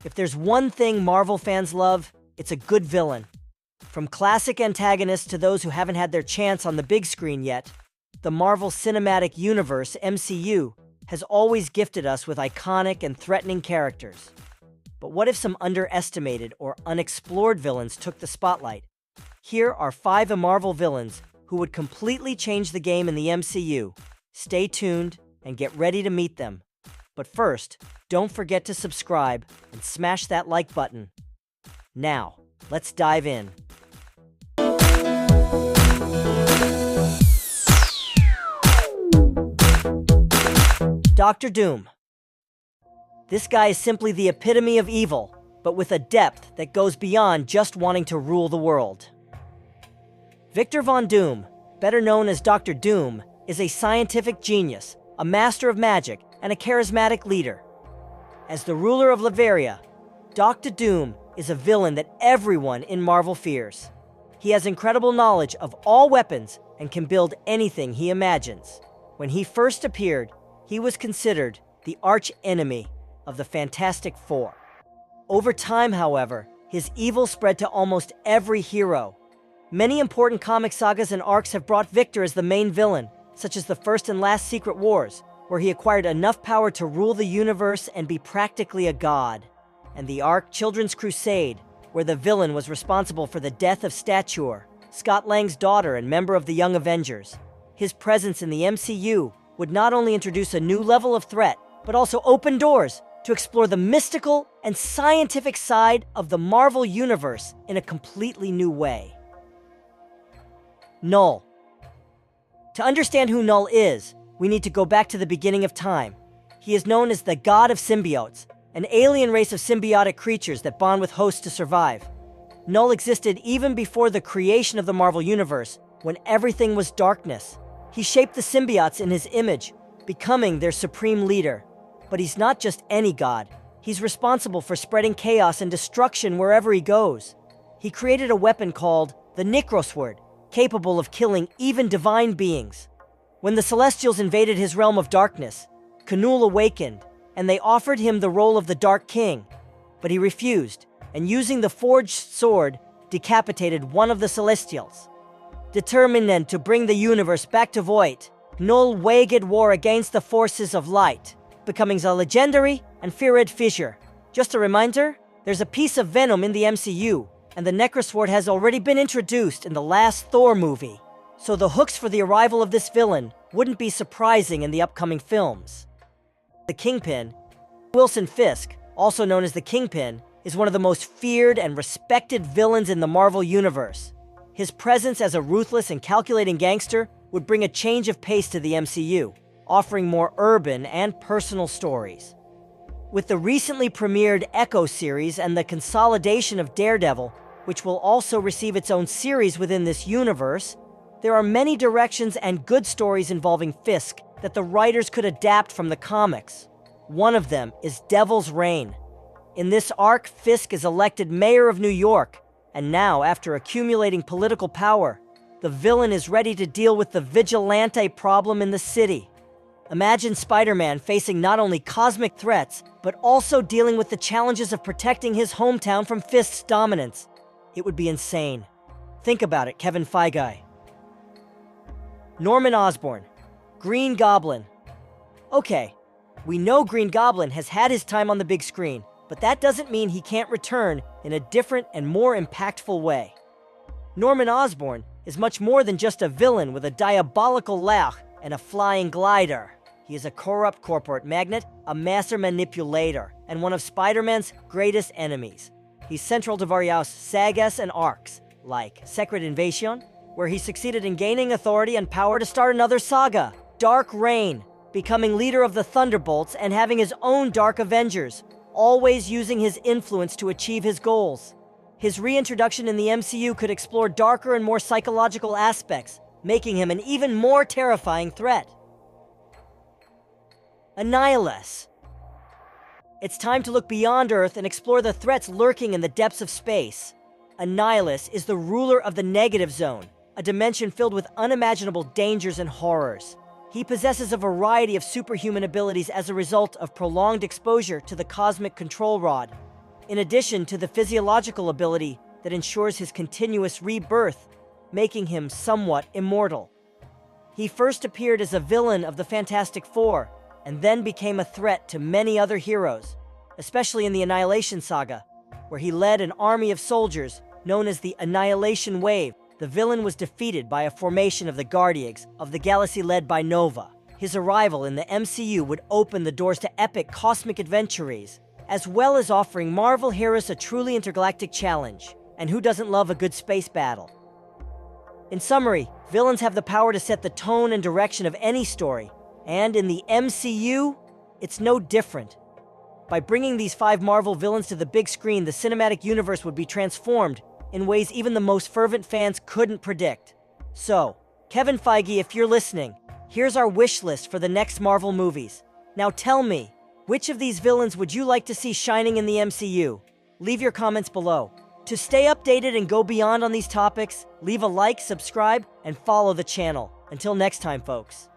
If there's one thing Marvel fans love, it's a good villain. From classic antagonists to those who haven't had their chance on the big screen yet, the Marvel Cinematic Universe, MCU, has always gifted us with iconic and threatening characters. But what if some underestimated or unexplored villains took the spotlight? Here are 5 Marvel villains who would completely change the game in the MCU. Stay tuned and get ready to meet them. But first, don't forget to subscribe and smash that like button. Now, let's dive in. Dr. Doom. This guy is simply the epitome of evil, but with a depth that goes beyond just wanting to rule the world. Victor Von Doom, better known as Dr. Doom, is a scientific genius, a master of magic, and a charismatic leader. As the ruler of Latveria, Dr. Doom is a villain that everyone in Marvel fears. He has incredible knowledge of all weapons and can build anything he imagines. When he first appeared, he was considered the arch-enemy of the Fantastic Four. Over time, however, his evil spread to almost every hero. Many important comic sagas and arcs have brought Victor as the main villain, such as the First and Last Secret Wars, where he acquired enough power to rule the universe and be practically a god, and the arc Children's Crusade, where the villain was responsible for the death of Stature, Scott Lang's daughter and member of the Young Avengers. His presence in the MCU would not only introduce a new level of threat, but also open doors to explore the mystical and scientific side of the Marvel Universe in a completely new way. Null. To understand who Null is, we need to go back to the beginning of time. He is known as the God of Symbiotes, an alien race of symbiotic creatures that bond with hosts to survive. Null existed even before the creation of the Marvel Universe, when everything was darkness. He shaped the symbiotes in his image, becoming their supreme leader. But he's not just any god. He's responsible for spreading chaos and destruction wherever he goes. He created a weapon called the Necrosword, capable of killing even divine beings. When the Celestials invaded his realm of darkness, Knull awakened, and they offered him the role of the Dark King. But he refused, and using the forged sword, decapitated one of the Celestials. Determined to bring the universe back to void, Null waged war against the forces of light, becoming a legendary and feared fissure. Just a reminder, there's a piece of venom in the MCU, and the Necrosword has already been introduced in the last Thor movie. So the hooks for the arrival of this villain wouldn't be surprising in the upcoming films. The Kingpin, Wilson Fisk, also known as the Kingpin, is one of the most feared and respected villains in the Marvel Universe. His presence as a ruthless and calculating gangster would bring a change of pace to the MCU, offering more urban and personal stories. With the recently premiered Echo series and the consolidation of Daredevil, which will also receive its own series within this universe, there are many directions and good stories involving Fisk that the writers could adapt from the comics. One of them is Devil's Reign. In this arc, Fisk is elected mayor of New York, and now, after accumulating political power, the villain is ready to deal with the vigilante problem in the city. Imagine Spider-Man facing not only cosmic threats, but also dealing with the challenges of protecting his hometown from Fisk's dominance. It would be insane. Think about it, Kevin Feige. Norman Osborn, Green Goblin. Okay, we know Green Goblin has had his time on the big screen, but that doesn't mean he can't return in a different and more impactful way. Norman Osborn is much more than just a villain with a diabolical laugh and a flying glider. He is a corrupt corporate magnate, a master manipulator, and one of Spider-Man's greatest enemies. He's central to various sagas and arcs, like Secret Invasion, where he succeeded in gaining authority and power to start another saga, Dark Reign, becoming leader of the Thunderbolts and having his own Dark Avengers, always using his influence to achieve his goals. His reintroduction in the MCU could explore darker and more psychological aspects, making him an even more terrifying threat. Antilus. It's time to look beyond Earth and explore the threats lurking in the depths of space. Antilus is the ruler of the Negative Zone, a dimension filled with unimaginable dangers and horrors. He possesses a variety of superhuman abilities as a result of prolonged exposure to the cosmic control rod. in addition to the physiological ability that ensures his continuous rebirth, making him somewhat immortal. He first appeared as a villain of the Fantastic Four, and then became a threat to many other heroes, especially in the Annihilation Saga, where he led an army of soldiers known as the Annihilation Wave. The villain was defeated by a formation of the Guardians of the Galaxy led by Nova. His arrival in the MCU would open the doors to epic cosmic adventures, as well as offering Marvel heroes a truly intergalactic challenge. And who doesn't love a good space battle? In summary, villains have the power to set the tone and direction of any story, and in the MCU, it's no different. By bringing these 5 Marvel villains to the big screen, the cinematic universe would be transformed in ways even the most fervent fans couldn't predict. So, Kevin Feige, if you're listening, here's our wish list for the next Marvel movies. Now tell me, which of these villains would you like to see shining in the MCU? Leave your comments below. To stay updated and go beyond on these topics, leave a like, subscribe, and follow the channel. Until next time, folks.